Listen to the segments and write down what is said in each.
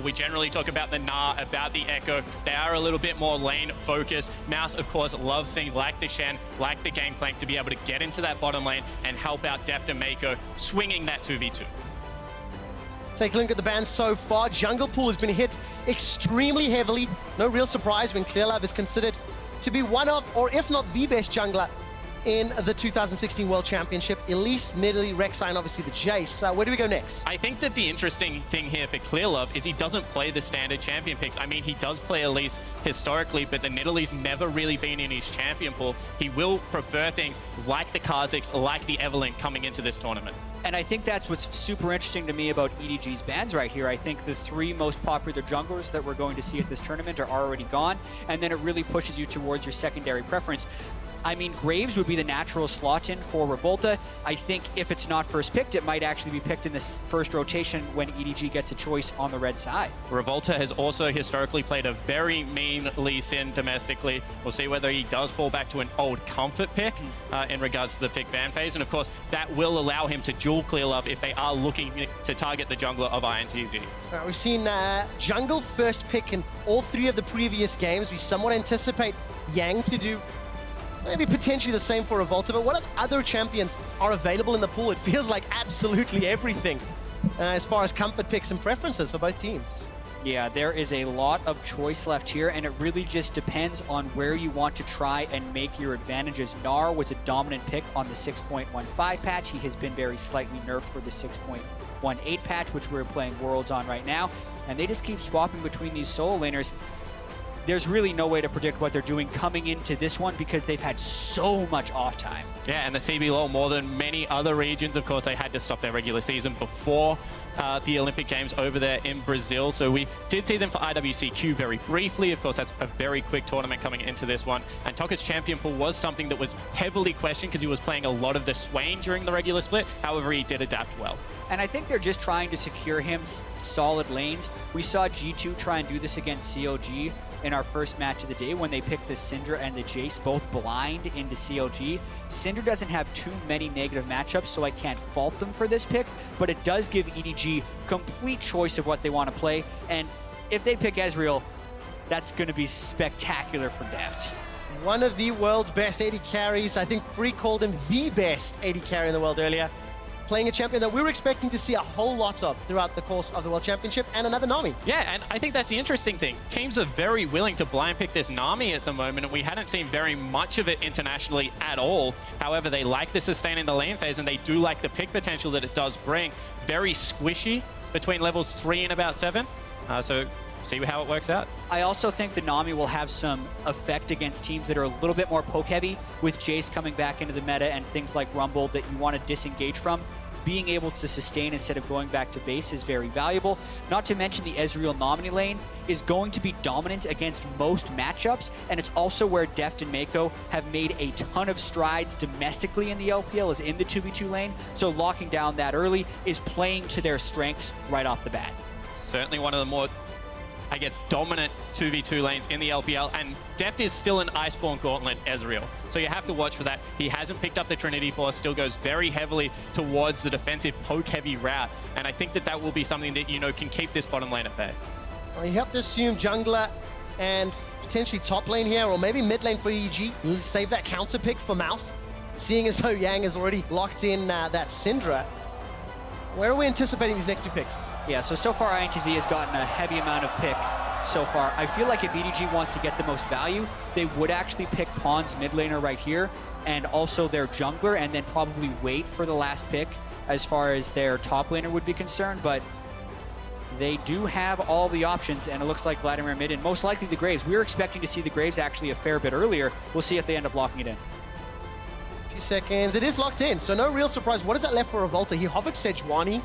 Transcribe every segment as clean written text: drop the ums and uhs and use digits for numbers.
We generally talk about the Gnar, about the Echo. They are a little bit more lane focused. Mouse, of course, loves things like the Shen, like the Gangplank to be able to get into that bottom lane and help out Deft and Meiko swinging that 2v2. Take a look at the bans so far. Jungle Pool has been hit extremely heavily. No real surprise when ClearLove is considered to be one of, or if not the best jungler in the 2016 World Championship. Elise, Nidalee, Rek'Sai, and obviously the Jace. Where do we go next? I think that the interesting thing here for ClearLove is he doesn't play the standard champion picks. I mean, he does play Elise historically, but the Nidalee's never really been in his champion pool. He will prefer things like the Kha'Zix, like the Evelynn coming into this tournament. And I think that's what's super interesting to me about EDG's bans right here. I think the 3 most popular junglers that we're going to see at this tournament are already gone, and then it really pushes you towards your secondary preference. I mean, Graves would be the natural slot in for Revolta. I think if it's not first picked, it might actually be picked in this first rotation when EDG gets a choice on the red side. Revolta has also historically played a very mean Lee Sin domestically. We'll see whether he does fall back to an old comfort pick in regards to the pick ban phase. And of course, that will allow him to dual ClearLove if they are looking to target the jungler of iNTZ. We've seen jungle first pick in all 3 of the previous games. We somewhat anticipate Yang to do maybe potentially the same for Revolta, but what other champions are available in the pool? It feels like absolutely everything as far as comfort picks and preferences for both teams. Yeah, there is a lot of choice left here, and it really just depends on where you want to try and make your advantages. Gnar was a dominant pick on the 6.15 patch. He has been very slightly nerfed for the 6.18 patch, which we're playing Worlds on right now, and they just keep swapping between these solo laners. There's really no way to predict what they're doing coming into this one because they've had so much off time. Yeah, and the CBLOL, more than many other regions, of course, they had to stop their regular season before the Olympic Games over there in Brazil. So we did see them for IWCQ very briefly. Of course, that's a very quick tournament coming into this one. And Tockers champion pool was something that was heavily questioned because he was playing a lot of the Swain during the regular split. However, he did adapt well. And I think they're just trying to secure him solid lanes. We saw G2 try and do this against COG in our first match of the day when they picked the Syndra and the Jace both blind into COG. Syndra doesn't have too many negative matchups, so I can't fault them for this pick, but it does give EDG complete choice of what they want to play. And if they pick Ezreal, that's going to be spectacular for Deft. One of the world's best AD carries. I think Free called him the best AD carry in the world earlier. Playing a champion that we were expecting to see a whole lot of throughout the course of the World Championship, and another Nami. Yeah, and I think that's the interesting thing. Teams are very willing to blind pick this Nami at the moment, and we hadn't seen very much of it internationally at all. However, they like the sustain in the lane phase, and they do like the pick potential that it does bring. Very squishy between levels 3 and about 7. So see how it works out. I also think the Nami will have some effect against teams that are a little bit more poke heavy, with Jace coming back into the meta and things like Rumble that you want to disengage from. Being able to sustain instead of going back to base is very valuable. Not to mention the Ezreal Nami lane is going to be dominant against most matchups, and it's also where Deft and Meiko have made a ton of strides domestically in the LPL, is in the 2v2 lane, so locking down that early is playing to their strengths right off the bat. Certainly one of the more, I guess, dominant 2v2 lanes in the LPL, and Deft is still an Iceborne Gauntlet Ezreal, so you have to watch for that. He hasn't picked up the Trinity Force, still goes very heavily towards the defensive poke-heavy route, and I think that that will be something that, you know, can keep this bottom lane at bay. Well, you have to assume jungler and potentially top lane here, or maybe mid lane for EDG. Save that counter pick for Mouse, seeing as though Yang has already locked in that Syndra. Where are we anticipating these next 2 picks? Yeah, so far iNTZ has gotten a heavy amount of pick so far. I feel like if EDG wants to get the most value, they would actually pick Pawn's mid laner right here, and also their jungler, and then probably wait for the last pick as far as their top laner would be concerned, but they do have all the options, and it looks like Vladimir mid, and most likely the Graves. We were expecting to see the Graves actually a fair bit earlier. We'll see if they end up locking it in. Few seconds. It is locked in, so no real surprise. What is that left for Revolta? He hovered Sejuani.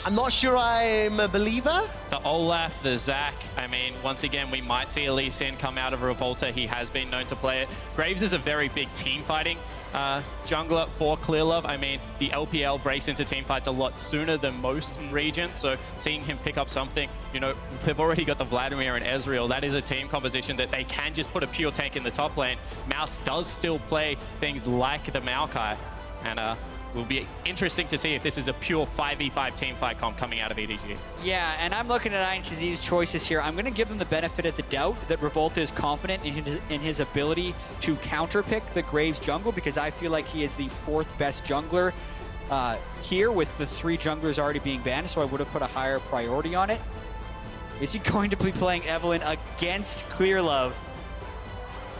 I'm not sure I'm a believer. The Olaf, the Zac, I mean, once again, we might see a Lee Sin come out of Revolta. He has been known to play it. Graves is a very big team fighting jungler for ClearLove. I mean, the LPL breaks into team fights a lot sooner than most regions, so seeing him pick up something, you know, they've already got the Vladimir and Ezreal. That is a team composition that they can just put a pure tank in the top lane. Mouse does still play things like the Maokai, and will be interesting to see if this is a pure 5v5 teamfight comp coming out of EDG. Yeah, and I'm looking at iNTZ's choices here. I'm going to give them the benefit of the doubt that Revolta is confident in his ability to counterpick the Graves jungle, because I feel like he is the 4th best jungler here with the 3 junglers already being banned, so I would have put a higher priority on it. Is he going to be playing Evelynn against ClearLove?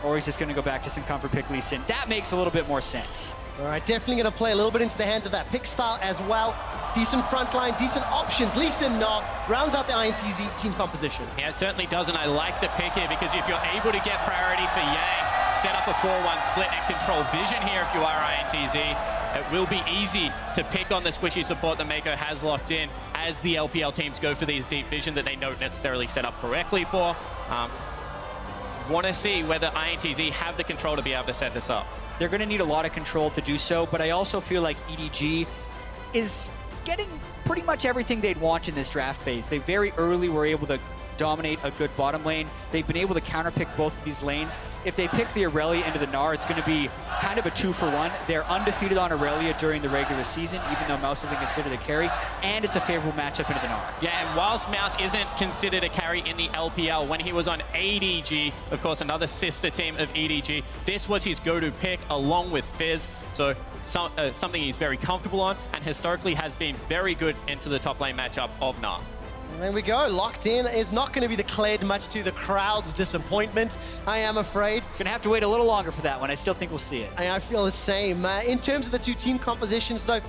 Or he's just going to go back to some comfort pick Lee Sin? That makes a little bit more sense. All right, definitely going to play a little bit into the hands of that pick style as well. Decent front line, decent options. Lee Sin Gnar rounds out the iNTZ team composition. Yeah, it certainly does, and I like the pick here because if you're able to get priority for Yang, set up a 4-1 split and control vision here if you are iNTZ, it will be easy to pick on the squishy support that Meiko has locked in as the LPL teams go for these deep vision that they don't necessarily set up correctly for. Want to see whether iNTZ have the control to be able to set this up. They're going to need a lot of control to do so, but I also feel like EDG is getting pretty much everything they'd want in this draft phase. They very early were able to dominate a good bottom lane. They've been able to counterpick both of these lanes. If they pick the Irelia into the Gnar, it's going to be kind of a 2-for-1. They're undefeated on Irelia during the regular season, even though Mouse isn't considered a carry, and it's a favorable matchup into the Gnar. Yeah, and whilst Mouse isn't considered a carry in the LPL, when he was on ADG, of course, another sister team of EDG, this was his go-to pick along with Fizz. So something he's very comfortable on, and historically has been very good into the top lane matchup of Gnar. And there we go. Locked in is not going to be declared, much to the crowd's disappointment, I am afraid. Gonna have to wait a little longer for that one. I still think we'll see it. I feel the same. In terms of the 2 team compositions, though,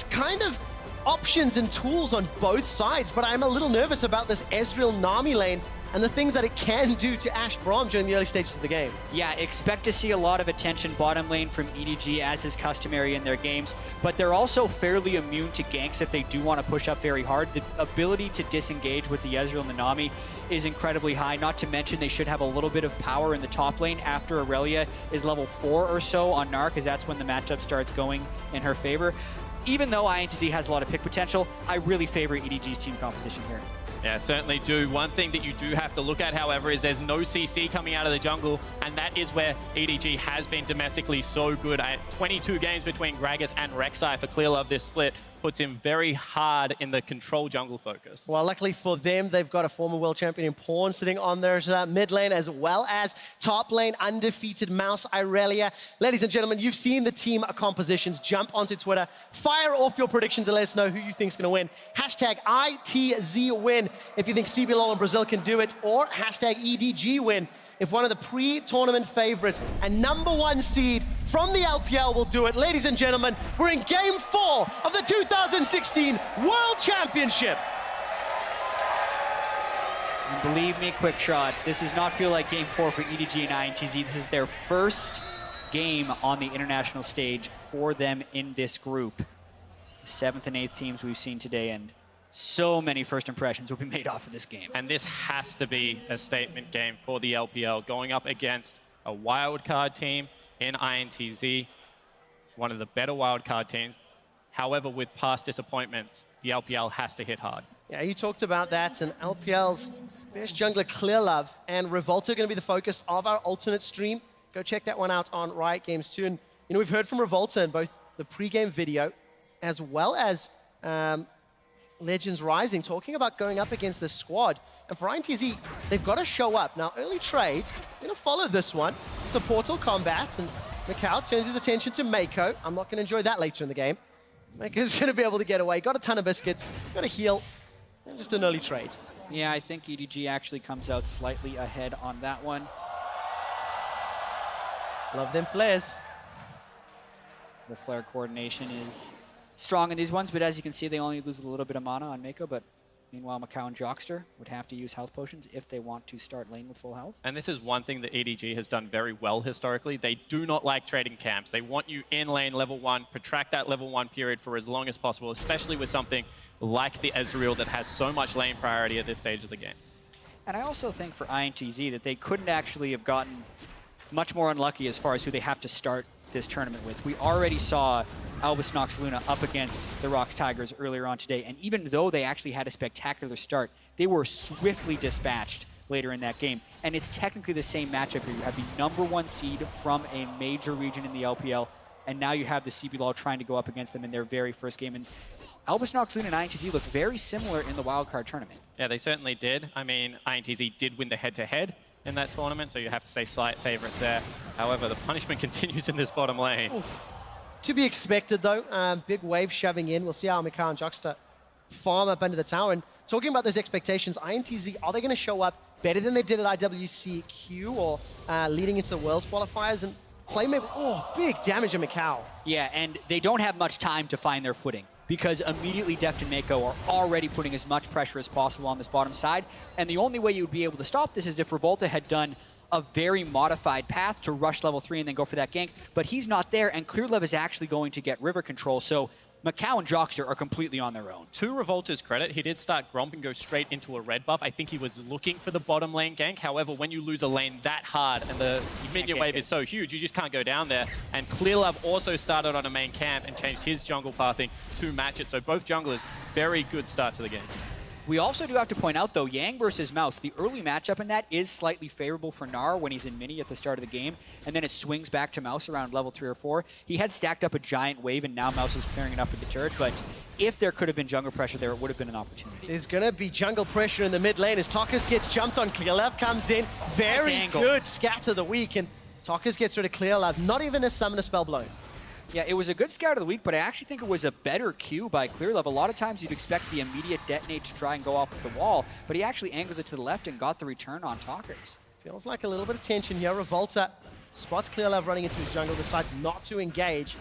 kind of options and tools on both sides, but I'm a little nervous about this Ezreal Nami lane and the things that it can do to Ashe Braum during the early stages of the game. Yeah, expect to see a lot of attention bottom lane from EDG, as is customary in their games, but they're also fairly immune to ganks if they do want to push up very hard. The ability to disengage with the Ezreal and the Nami is incredibly high, not to mention they should have a little bit of power in the top lane after Irelia is level 4 or so on Gnar, because that's when the matchup starts going in her favor. Even though iNTZ has a lot of pick potential, I really favor EDG's team composition here. Yeah, certainly do. One thing that you do have to look at, however, is there's no CC coming out of the jungle, and that is where EDG has been domestically so good. At 22 games between Gragas and Rek'Sai for ClearLove, this split puts him very hard in the control jungle focus. Well, luckily for them, they've got a former world champion in Pawn sitting on their mid lane, as well as top lane undefeated Mouse Irelia. Ladies and gentlemen, you've seen the team compositions. Jump onto Twitter, fire off your predictions, and let us know who you think is going to win. Hashtag ITZ win if you think CBLOL and Brazil can do it, or hashtag EDG win if one of the pre-tournament favorites and #1 seed from the LPL will do it. Ladies and gentlemen, we're in Game 4 of the 2016 World Championship. And believe me, QuickShot, this does not feel like Game 4 for EDG and iNTZ. This is their first game on the international stage for them in this group. The 7th and 8th teams we've seen today, and so many first impressions will be made off of this game. And this has to be a statement game for the LPL, going up against a wildcard team in iNTZ, one of the better wildcard teams. However, with past disappointments, the LPL has to hit hard. Yeah, you talked about that, and LPL's best jungler ClearLove and Revolta are going to be the focus of our alternate stream. Go check that one out on Riot Games too. And you know, we've heard from Revolta in both the pre-game video as well as Legends Rising, talking about going up against this squad. And for iNTZ, they've got to show up. Now, early trade, going to follow this one. Supportal combat, and micaO turns his attention to Meiko. I'm not going to enjoy that later in the game. Meiko's going to be able to get away. Got a ton of biscuits, got a heal, and just an early trade. Yeah, I think EDG actually comes out slightly ahead on that one. Love them flares. The flare coordination is strong in these ones, but as you can see, they only lose a little bit of mana on Meiko, but meanwhile, micaO and Jockster would have to use health potions if they want to start lane with full health. And this is one thing that EDG has done very well historically. They do not like trading camps. They want you in lane level 1, protract that level 1 period for as long as possible, especially with something like the Ezreal that has so much lane priority at this stage of the game. And I also think for iNTZ that they couldn't actually have gotten much more unlucky as far as who they have to start this tournament with. We already saw Albus Nox Luna up against the Rocks Tigers earlier on today, and even though they actually had a spectacular start, they were swiftly dispatched later in that game. And it's technically the same matchup here. You have the #1 seed from a major region in the LPL and now you have the CBLOL trying to go up against them in their very first game. And Albus Noxloon and iNTZ look very similar in the wildcard tournament. Yeah, they certainly did. I mean, iNTZ did win the head-to-head in that tournament, so you have to say slight favorites there. However, the punishment continues in this bottom lane. Oof. To be expected, though. Big wave shoving in. We'll see how micaO and Jockster farm up under the tower. And talking about those expectations, iNTZ, are they going to show up better than they did at IWCQ or leading into the Worlds qualifiers and play maybe? Oh, big damage on micaO. Yeah, and they don't have much time to find their footing because immediately Deft and Meiko are already putting as much pressure as possible on this bottom side. And the only way you would be able to stop this is if Revolta had done a very modified path to rush level 3 and then go for that gank. But he's not there, and ClearLove is actually going to get river control. So micaO and Jockster are completely on their own. To Revolta's credit, he did start Gromp and go straight into a red buff. I think he was looking for the bottom lane gank. However, when you lose a lane that hard and the minion wave is so huge, you just can't go down there. And ClearLove also started on a main camp and changed his jungle pathing to match it. So both junglers, very good start to the game. We also do have to point out, though, Yang versus Mouse, the early matchup in that is slightly favorable for Gnar when he's in mini at the start of the game, and then it swings back to Mouse around level 3 or 4. He had stacked up a giant wave, and now Mouse is clearing it up with the turret, but if there could have been jungle pressure there, it would have been an opportunity. There's going to be jungle pressure in the mid lane as tockers gets jumped on. ClearLove comes in. Very good scatter of the week, and tockers gets rid of ClearLove. Not even a summoner spell blown. Yeah, it was a good scout of the week, but I actually think it was a better Q by ClearLove. A lot of times you'd expect the immediate detonate to try and go off the wall, but he actually angles it to the left and got the return on tockers. Feels like a little bit of tension here. Revolta spots ClearLove running into his jungle, decides not to engage.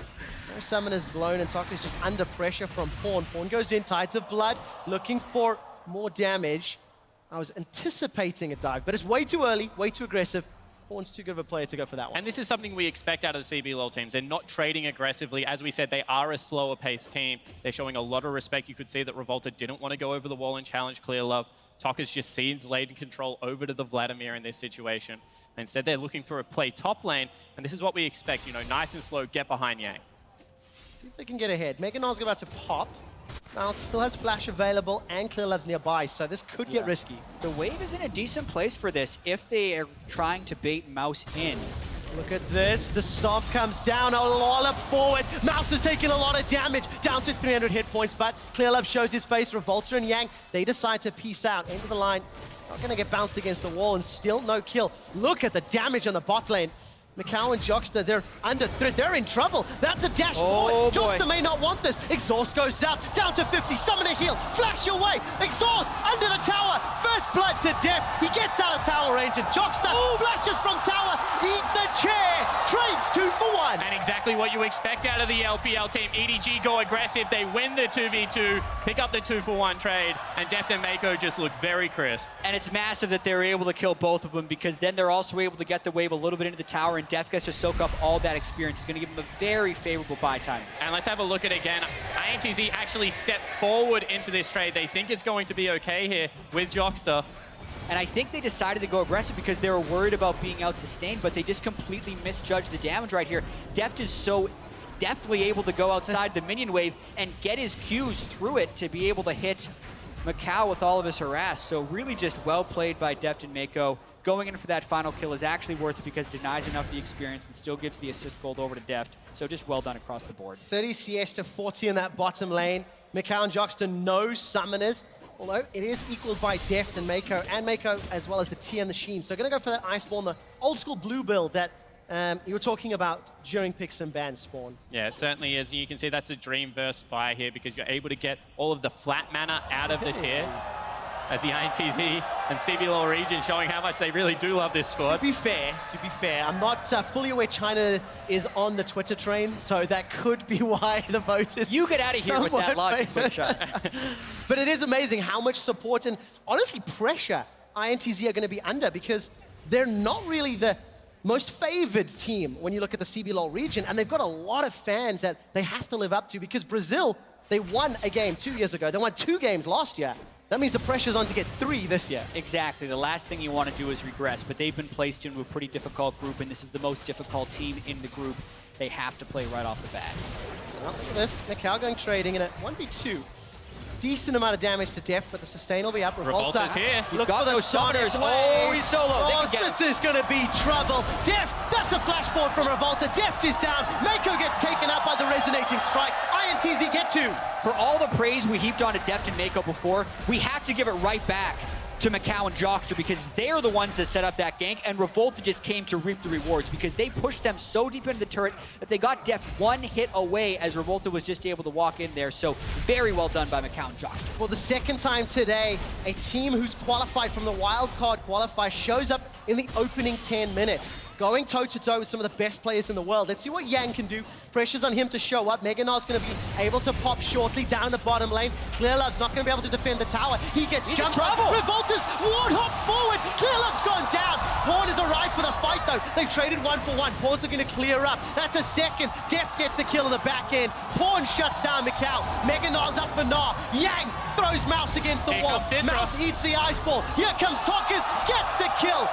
No summoners blown, and tockers just under pressure from Pawn. Pawn goes in, Tides of Blood, looking for more damage. I was anticipating a dive, but it's way too early, way too aggressive. Pawn's too good of a player to go for that one. And this is something we expect out of the CBLOL teams. They're not trading aggressively. As we said, they are a slower paced team. They're showing a lot of respect. You could see that Revolta didn't want to go over the wall and challenge ClearLove. Tockers just cedes lane control over to the Vladimir in this situation. Instead, they're looking for a play top lane, and this is what we expect. You know, nice and slow, get behind Yang. See if they can get ahead. Meganar's about to pop. Now still has flash available, and ClearLove's nearby, so this could get risky. The wave is in a decent place for this if they are trying to bait Mouse in. Look at this, the staff comes down, a Lola forward. Mouse is taking a lot of damage, down to 300 hit points, but ClearLove shows his face. Revolta and Yang, they decide to peace out. End of the line, not gonna get bounced against the wall, and still no kill. Look at the damage on the bot lane. micaO and Jockster, they're in trouble. That's a dash forward. Jockster may not want this. Exhaust goes out, down to 50. Summoner heal, flash away. Exhaust under the tower. First blood to Deft. He gets out of tower range, and Jockster flashes from tower. Eat the chair. Trades 2 for 1. And exactly what you expect out of the LPL team. EDG go aggressive. They win the 2v2, pick up the 2 for 1 trade, and Deft and Meiko just look very crisp. And it's massive that they're able to kill both of them, because then they're also able to get the wave a little bit into the tower, and Deft gets to soak up all that experience. It's going to give him a very favorable buy time. And let's have a look at it again. iNTZ actually stepped forward into this trade. They think it's going to be okay here with Jockster. And I think they decided to go aggressive because they were worried about being out-sustained, but they just completely misjudged the damage right here. Deft is so deftly able to go outside the minion wave and get his Qs through it to be able to hit micaO with all of his harass. So really just well played by Deft and Meiko. Going in for that final kill is actually worth it because it denies enough the experience and still gives the assist gold over to Deft. So just well done across the board. 30 CS to 40 in that bottom lane. micaO and Jockster, no summoners. Although it is equaled by Deft and Meiko as well as the TM Machine. So going to go for that Iceborne, the old school blue build that you were talking about during Picks and Bans, Spawn. Yeah, it certainly is. And you can see that's a dream verse buy here because you're able to get all of the flat mana out of the tier. As the iNTZ and CBLOL region showing how much they really do love this squad. To be fair, I'm not fully aware China is on the Twitter train, so that could be why the vote is. You get out of here with that logic, QuickShot. But it is amazing how much support and honestly pressure iNTZ are going to be under, because they're not really the most favored team when you look at the CBLOL region, and they've got a lot of fans that they have to live up to, because Brazil, they won a game 2 years ago. They won 2 games last year. That means the pressure's on to get 3 this year. Exactly. The last thing you want to do is regress, but they've been placed into a pretty difficult group, and this is the most difficult team in the group. They have to play right off the bat. Well, look at this. micaO going trading in a 1v2. decent amount of damage to Deft, but the sustain will be up. Revolta's here. He's got those summoners. Oh, he's solo. Oh, this is going to be trouble. Deft, that's a flashboard from Revolta. Deft is down. Meiko gets taken out by the resonating strike. iNTZ get 2. For all the praise we heaped onto Deft and Meiko before, we have to give it right back to micaO and Jockster because they're the ones that set up that gank, and Revolta just came to reap the rewards because they pushed them so deep into the turret that they got Deft one hit away as Revolta was just able to walk in there. So very well done by micaO and Jockster. For the second time today, a team who's qualified from the wildcard qualifier shows up in the opening 10 minutes. Going toe-to-toe with some of the best players in the world. Let's see what Yang can do. Pressure's on him to show up. Gnar's going to be able to pop shortly down the bottom lane. ClearLove's not going to be able to defend the tower. He gets jumped on. Revolta's warthog forward. ClearLove's gone down. Pawn has arrived for the fight, though. They've traded 1-for-1. Pawn's looking to clear up. That's a second. Deft gets the kill on the back end. Pawn shuts down micaO. Gnar's up for Gnar. Yang throws Mouse against the wall. Mouse eats the ice ball. Here comes tockers. Gets the kill.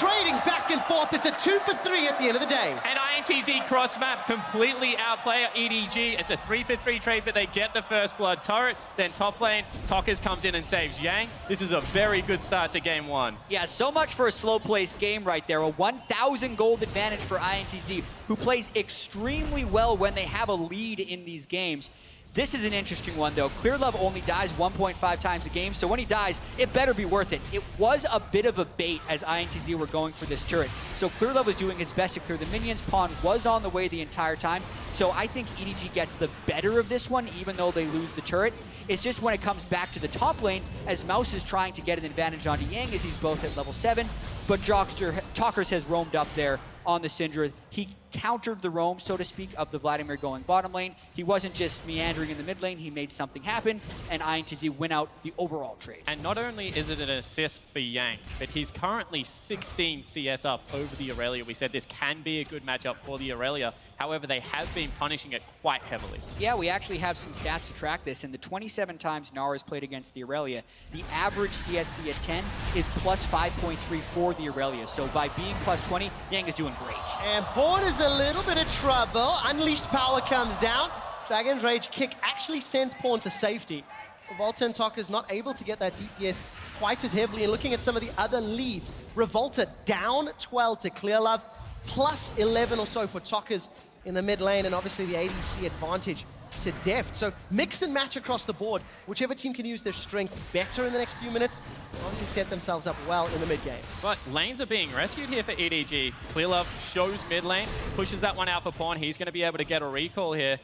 Trading back and forth. It's a 2-for-3 at the end of the day. And iNTZ cross map completely outplay EDG. It's a 3-for-3 trade, but they get the first blood turret. Then top lane, tockers comes in and saves Yang. This is a very good start to game 1. Yeah, so much for a slow-paced game right there. A 1,000 gold advantage for iNTZ, who plays extremely well when they have a lead in these games. This is an interesting one, though. ClearLove only dies 1.5 times a game, so when he dies, it better be worth it. It was a bit of a bait as iNTZ were going for this turret. So ClearLove was doing his best to clear the minions. Pawn was on the way the entire time. So I think EDG gets the better of this one, even though they lose the turret. It's just when it comes back to the top lane, as Mouse is trying to get an advantage onto Yang as he's both at level 7, but tockers has roamed up there on the Syndra. He countered the roam, so to speak, of the Vladimir going bottom lane. He wasn't just meandering in the mid lane, he made something happen, and iNTZ win out the overall trade. And not only is it an assist for Yang, but he's currently 16 CS up over the Irelia. We said this can be a good matchup for the Irelia. However, they have been punishing it quite heavily. Yeah, we actually have some stats to track this. In the 27 times Gnar has played against the Irelia, the average CSD at 10 is plus 5.3 for the Irelia. So by being plus 20, Yang is doing great. And Pawn is a little bit of trouble. Unleashed power comes down. Dragon's Rage kick actually sends Pawn to safety. Revolta and tockers not able to get that DPS quite as heavily. And looking at some of the other leads, Revolta down 12 to ClearLove, plus 11 or so for tockers in the mid lane, and obviously the ADC advantage to Deft. So mix and match across the board. Whichever team can use their strengths better in the next few minutes will obviously set themselves up well in the mid game. But lanes are being rescued here for EDG. ClearLove shows mid lane, pushes that one out for Pawn. He's going to be able to get a recall here.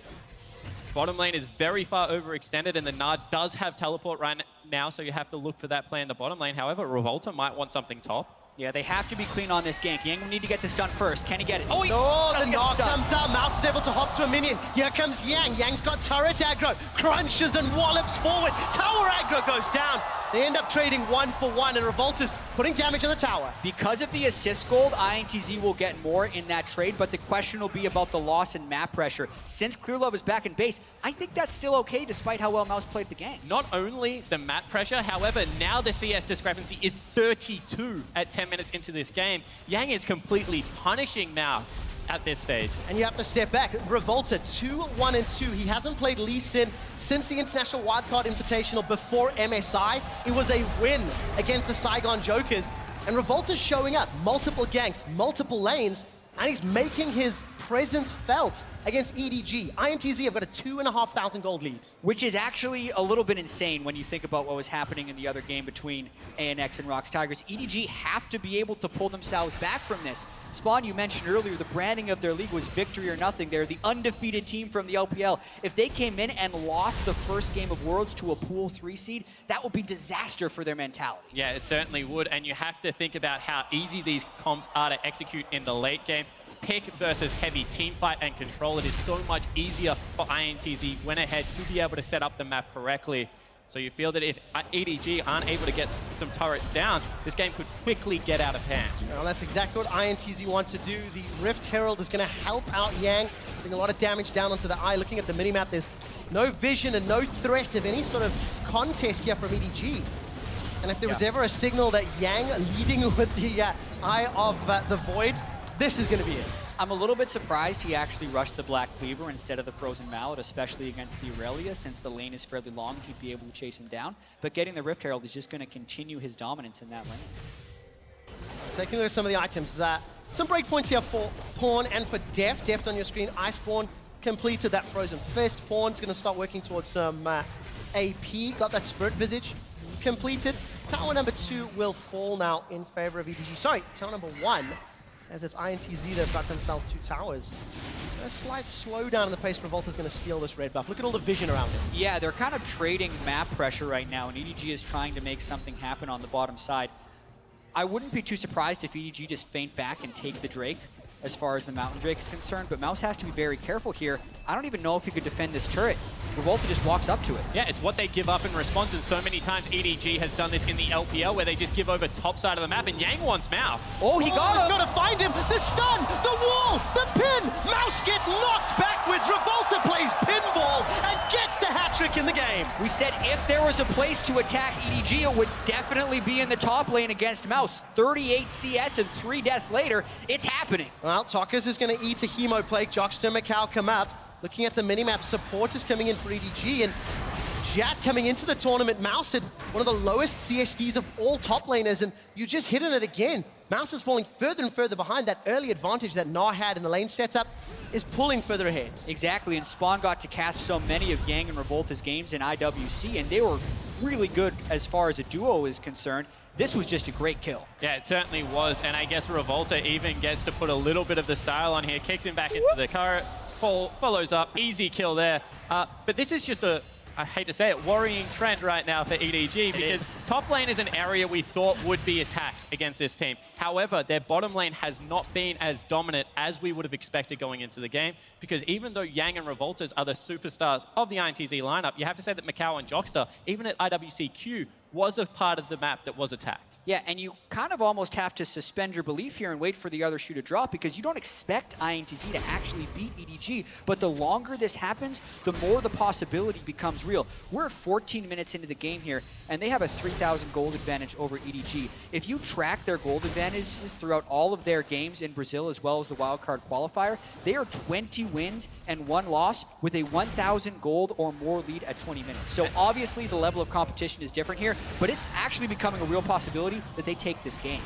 Bottom lane is very far overextended, and the Gnar does have teleport right now, so you have to look for that play in the bottom lane. However, Revolta might want something top. Yeah, they have to be clean on this gank. Yang will need to get this done first. Can he get it? Oh, the Gnar comes out. Mouse is able to hop to a minion. Here comes Yang. Yang's got turret aggro. Crunches and wallops forward. Tower aggro goes down. They end up trading 1-for-1, and Revolta's putting damage on the tower. Because of the assist gold, iNTZ will get more in that trade, but the question will be about the loss in map pressure. Since ClearLove is back in base, I think that's still okay despite how well Mouse played the game. Not only the map pressure, however, now the CS discrepancy is 32 at 10 minutes into this game. Yang is completely punishing Mouse at this stage. And you have to step back. Revolta 2-1-2. He hasn't played Lee Sin since the International Wildcard Invitational before MSI. It was a win against the Saigon Jokers. And Revolta's showing up. Multiple ganks, multiple lanes, and he's making his presence felt against EDG. iNTZ have got a 2,500 gold lead. Which is actually a little bit insane when you think about what was happening in the other game between ANX and Rox Tigers. EDG have to be able to pull themselves back from this. Spawn, you mentioned earlier, the branding of their league was victory or nothing. They're the undefeated team from the LPL. If they came in and lost the first game of Worlds to a pool 3 seed, that would be disaster for their mentality. Yeah, it certainly would. And you have to think about how easy these comps are to execute in the late game. Pick versus heavy team fight and control. It is so much easier for iNTZ when ahead to be able to set up the map correctly. So you feel that if EDG aren't able to get some turrets down, this game could quickly get out of hand. Well, that's exactly what iNTZ wants to do. The Rift Herald is going to help out Yang, putting a lot of damage down onto the eye. Looking at the minimap, there's no vision and no threat of any sort of contest here from EDG. And if there was ever a signal that Yang leading with the Eye of the Void, this is going to be it. I'm a little bit surprised he actually rushed the Black Cleaver instead of the Frozen Mallet, especially against the Irelia, since the lane is fairly long, he'd be able to chase him down. But getting the Rift Herald is just going to continue his dominance in that lane. Taking a look at some of the items. Some breakpoints here for Pawn and for Deft. Deft on your screen. Iceborne completed that Frozen Fist. Pawn's going to start working towards some AP. Got that Spirit Visage completed. Tower number 2 will fall now in favor of EDG. Sorry, tower number 1, as it's iNTZ, they've got themselves 2 towers. A slight slowdown in the pace. Revolta's going to steal this red buff. Look at all the vision around it. Yeah, they're kind of trading map pressure right now, and EDG is trying to make something happen on the bottom side. I wouldn't be too surprised if EDG just feint back and take the Drake as far as the Mountain Drake is concerned, but Mouse has to be very careful here. I don't even know if he could defend this turret. Revolta just walks up to it. Yeah, it's what they give up in response, and so many times EDG has done this in the LPL where they just give over top side of the map, and Yang wants Mouse. Oh, he got him! Got to find him! The stun! The wall! The pin! Mouse gets knocked backwards! Revolta plays pinball and gets the hat-trick in the game! We said if there was a place to attack EDG, it would definitely be in the top lane against Mouse. 38 CS and 3 deaths later, it's happening. Well, Tockers is going to eat a Hemo Plague. Jockster, micaO come up. Looking at the minimap, support is coming in for EDG, and Jat coming into the tournament. Mouse had one of the lowest CSDs of all top laners, and you just hit on it again. Mouse is falling further and further behind. That early advantage that Gnar had in the lane setup is pulling further ahead. Exactly, and Spawn got to cast so many of Yang and Revolta's games in IWC, and they were really good as far as a duo is concerned. This was just a great kill. Yeah, it certainly was, and I guess Revolta even gets to put a little bit of the style on here, kicks him back into the turret, follows up, easy kill there. But this is just I hate to say it, worrying trend right now for EDG, because top lane is an area we thought would be attacked against this team. However, their bottom lane has not been as dominant as we would have expected going into the game, because even though Yang and Revoltas are the superstars of the iNTZ lineup, you have to say that micaO and Jockster, even at IWCQ, was a part of the map that was attacked. Yeah, and you kind of almost have to suspend your belief here and wait for the other shoe to drop, because you don't expect iNTZ to actually beat EDG, but the longer this happens, the more the possibility becomes real. We're 14 minutes into the game here, and they have a 3,000 gold advantage over EDG. If you track their gold advantages throughout all of their games in Brazil as well as the wildcard qualifier, they are 20 wins and 1 loss with a 1,000 gold or more lead at 20 minutes. So obviously the level of competition is different here, but it's actually becoming a real possibility that they take this game.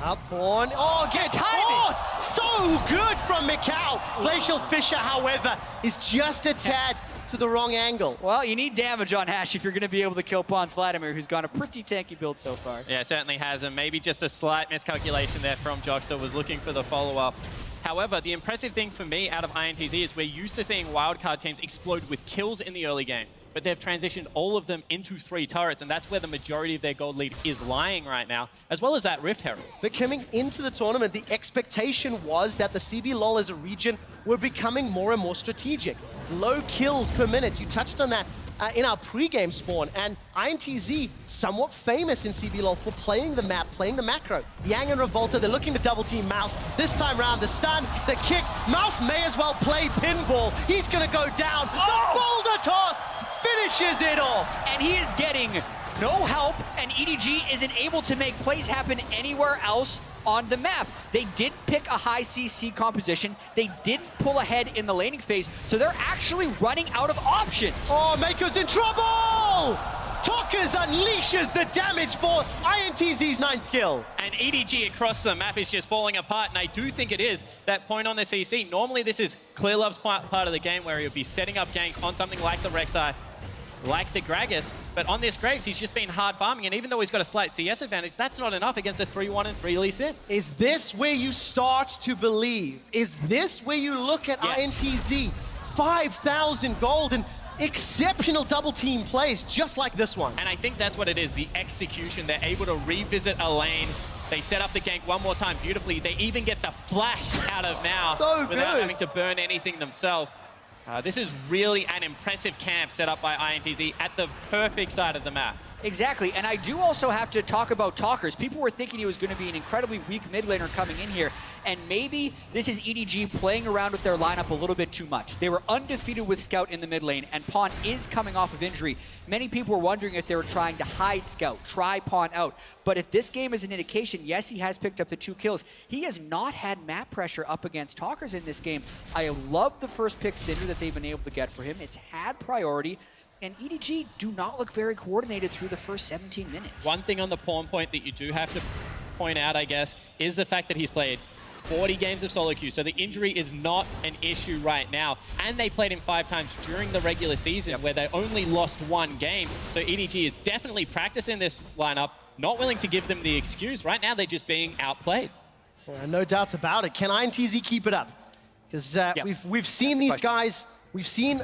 Up on, oh, gets caught! So good from micaO. Glacial Fisher, however, is just a tad to the wrong angle. Well, you need damage on Ashe if you're going to be able to kill Pawn's Vladimir, who's gone a pretty tanky build so far. Yeah, it certainly has, and maybe just a slight miscalculation there from Jockster, was looking for the follow-up. However, the impressive thing for me out of iNTZ is we're used to seeing wildcard teams explode with kills in the early game, but they've transitioned all of them into 3 turrets, and that's where the majority of their gold lead is lying right now, as well as that Rift Herald. But coming into the tournament, the expectation was that the CB LoL as a region were becoming more and more strategic. Low kills per minute, you touched on that in our pre-game Spawn, and iNTZ, somewhat famous in CB LoL for playing the map, playing the macro. Yang and Revolta, they're looking to double team Mouse. This time round, the stun, the kick, Mouse may as well play pinball. He's gonna go down, the boulder toss finishes it off. And he is getting no help, and EDG isn't able to make plays happen anywhere else on the map. They did pick a high CC composition. They didn't pull ahead in the laning phase, so they're actually running out of options. Oh, Meiko's in trouble! Tockers unleashes the damage for iNTZ's 9th kill. And EDG across the map is just falling apart, and I do think it is that point on the CC. Normally this is ClearLove's part of the game where he'll be setting up ganks on something like the Rek'Sai, like the Gragas, but on this Graves, he's just been hard farming, and even though he's got a slight CS advantage, that's not enough against a 3-1 and 3 Lee Sin. Is this where you start to believe? Is this where you look at iNTZ? 5,000 gold and exceptional double team plays just like this one. And I think that's what it is, the execution. They're able to revisit a lane. They set up the gank one more time beautifully. They even get the flash out of Mouse without having to burn anything themselves. This is really an impressive camp set up by iNTZ at the perfect side of the map. Exactly, and I do also have to talk about tockers. People were thinking he was going to be an incredibly weak mid laner coming in here, and maybe this is EDG playing around with their lineup a little bit too much. They were undefeated with Scout in the mid lane, and Pawn is coming off of injury. Many people were wondering if they were trying to hide Scout, try Pawn out. But if this game is an indication, yes, he has picked up the 2 kills. He has not had map pressure up against tockers in this game. I love the first pick Syndra that they've been able to get for him. It's had priority. And EDG do not look very coordinated through the first 17 minutes. One thing on the Pawn point that you do have to point out, I guess, is the fact that he's played 40 games of solo queue, so the injury is not an issue right now. And they played him 5 times during the regular season where they only lost 1 game. So EDG is definitely practicing this lineup, not willing to give them the excuse. Right now, they're just being outplayed. No doubts about it. Can iNTZ keep it up? Because we've seen these guys, we've seen,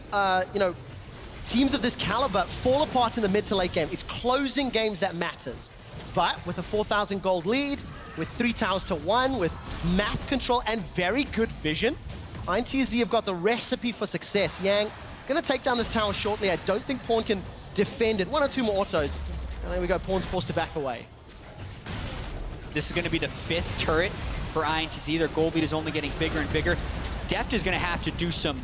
you know, teams of this caliber fall apart in the mid to late game. It's closing games that matters. But with a 4,000 gold lead, with 3 towers to 1, with map control and very good vision, iNTZ have got the recipe for success. Yang gonna take down this tower shortly. I don't think Pawn can defend it. 1 or 2 more autos. And there we go, Pawn's forced to back away. This is gonna be the 5th turret for iNTZ. Their gold lead is only getting bigger and bigger. Deft is gonna have to do some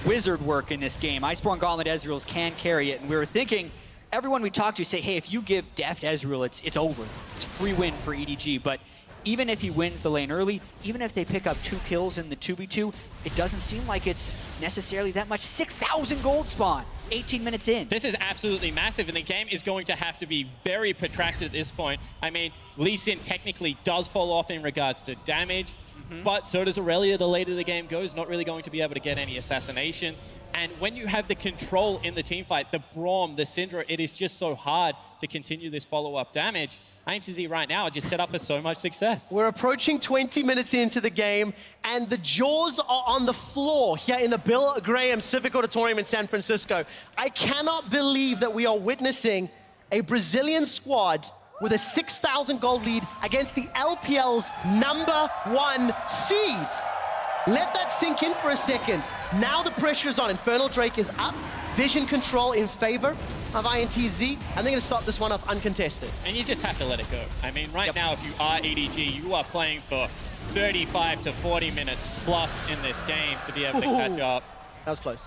wizard work in this game. Iceborne Gauntlet Ezreals can carry it, and we were thinking, everyone we talked to say, hey, if you give Deft Ezreal, it's over. It's a free win for EDG, but even if he wins the lane early, even if they pick up 2 kills in the 2v2, it doesn't seem like it's necessarily that much. 6,000 gold spawn, 18 minutes in. This is absolutely massive, and the game is going to have to be very protracted at this point. I mean, Lee Sin technically does fall off in regards to damage, but so does Irelia the later the game goes, not really going to be able to get any assassinations. And when you have the control in the teamfight, the Braum, the Syndra, it is just so hard to continue this follow-up damage. iNTZ right now are just set up for so much success. We're approaching 20 minutes into the game, and the jaws are on the floor here in the Bill Graham Civic Auditorium in San Francisco. I cannot believe that we are witnessing a Brazilian squad with a 6,000 gold lead against the LPL's #1 seed. Let that sink in for a second. Now the pressure is on. Infernal Drake is up. Vision control in favor of iNTZ, and they're going to start this one off uncontested. And you just have to let it go. I mean, right now, if you are EDG, you are playing for 35 to 40 minutes plus in this game to be able to catch up. That was close.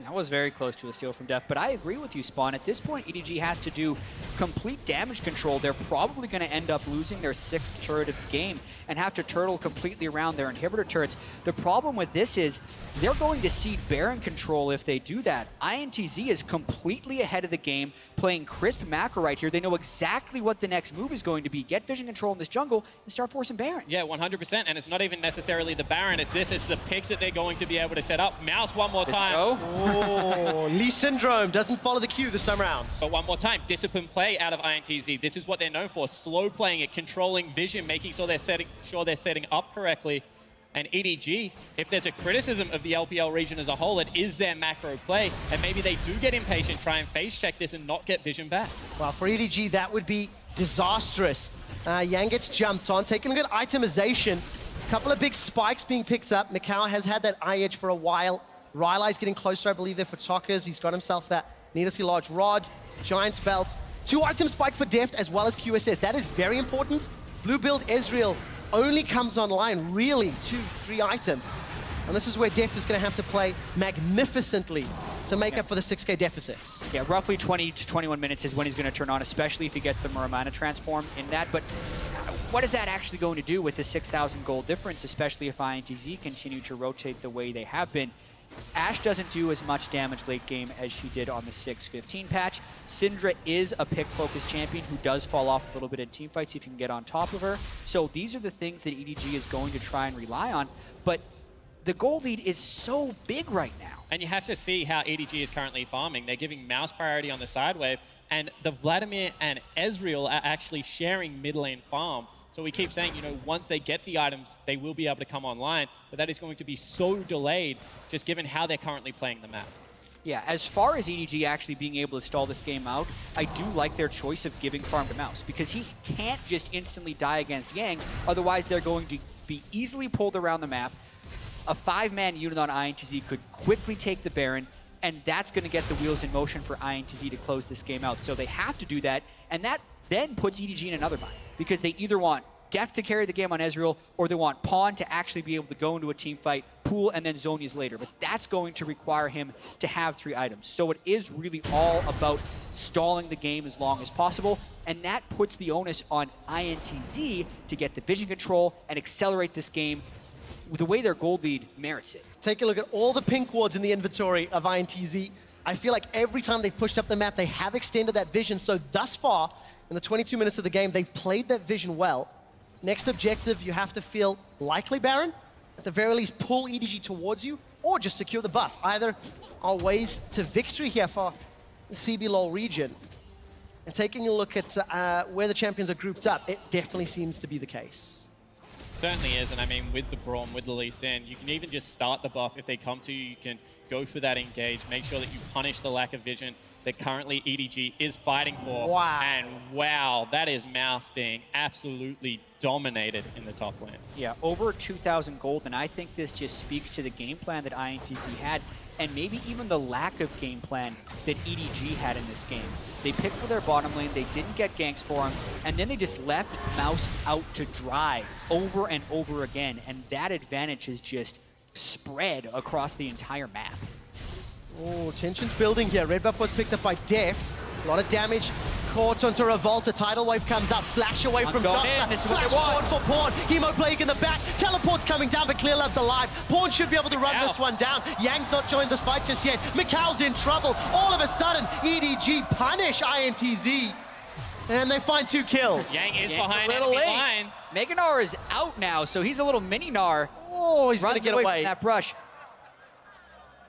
That was very close to a steal from Deft, but I agree with you, Spawn. At this point, EDG has to do complete damage control. They're probably going to end up losing their 6th turret of the game and have to turtle completely around their inhibitor turrets. The problem with this is they're going to cede Baron control if they do that. iNTZ is completely ahead of the game, playing crisp macro right here. They know exactly what the next move is going to be. Get vision control in this jungle and start forcing Baron. Yeah, 100%, and it's not even necessarily the Baron, it's this, it's the picks that they're going to be able to set up. Mouse one more time. Oh, Lee Syndrome doesn't follow the cue this time around. But one more time, disciplined play out of iNTZ. This is what they're known for, slow playing it, controlling vision, making sure they're setting up correctly. And EDG, if there's a criticism of the LPL region as a whole, it is their macro play, and maybe they do get impatient, try and face check this and not get vision back. Well, for EDG, that would be disastrous. Yang gets jumped on, taking a good itemization. A couple of big spikes being picked up. micaO has had that eye edge for a while. Rylai's getting closer, I believe, there for tockers. He's got himself that needlessly large rod, Giant's belt. 2 item spike for Deft as well as QSS. That is very important. Blue build Ezreal only comes online really 2-3 items. And this is where Deft is going to have to play magnificently to make up for the 6K deficits. Yeah, roughly 20 to 21 minutes is when he's going to turn on, especially if he gets the Muramana transform in that. But what is that actually going to do with the 6,000 gold difference, especially if iNTZ continue to rotate the way they have been? Ashe doesn't do as much damage late game as she did on the 6.15 patch. Syndra is a pick-focused champion who does fall off a little bit in teamfights if you can get on top of her. So these are the things that EDG is going to try and rely on. But the gold lead is so big right now. And you have to see how EDG is currently farming. They're giving mouse priority on the side wave, and the Vladimir and Ezreal are actually sharing mid lane farm. So we keep saying, you know, once they get the items, they will be able to come online, but that is going to be so delayed, just given how they're currently playing the map. Yeah, as far as EDG actually being able to stall this game out, I do like their choice of giving farm to Mouse, because he can't just instantly die against Yang, otherwise they're going to be easily pulled around the map. A 5-man unit on iNTZ could quickly take the Baron, and that's going to get the wheels in motion for iNTZ to close this game out. So they have to do that, and that then puts EDG in another bind, because they either want Deft to carry the game on Ezreal, or they want Pawn to actually be able to go into a team fight, pool, and then Zhonya's later. But that's going to require him to have 3 items. So it is really all about stalling the game as long as possible, and that puts the onus on iNTZ to get the vision control and accelerate this game. The way their gold lead merits it. Take a look at all the pink wards in the inventory of iNTZ. I feel like every time they've pushed up the map, they have extended that vision. So thus far, in the 22 minutes of the game, they've played that vision well. Next objective, you have to feel likely Baron. At the very least, pull EDG towards you, or just secure the buff. Either are ways to victory here for the CB LOL region. And taking a look at where the champions are grouped up, it definitely seems to be the case. Certainly is, and I mean, with the Braum, with the Lee Sin, you can even just start the buff. If they come to you, you can go for that engage, make sure that you punish the lack of vision that currently EDG is fighting for. Wow. And wow, that is Mouse being absolutely dominated in the top lane. Yeah, over 2,000 gold, and I think this just speaks to the game plan that iNTZ had, and maybe even the lack of game plan that EDG had in this game. They picked for their bottom lane, they didn't get ganks for him, and then they just left Mouse out to dry over and over again, and that advantage is just spread across the entire map. Oh, tension's building here. Red buff was picked up by Deft. A lot of damage caught onto Revolta. Tidal wave comes out. Flash away from Jockster. This is what Flash they want. forward for Pawn. Hemo Plague in the back. Teleport's coming down, but ClearLove's alive. Pawn should be able to run this one down. Yang's not joined this fight just yet. micaO's in trouble. All of a sudden, EDG punish iNTZ. And they find 2 kills. Yang is Yang's behind a little enemy late. lines. Gnar is out now, so he's a little mini Gnar. Oh, he's going to Runs get away away. from that brush.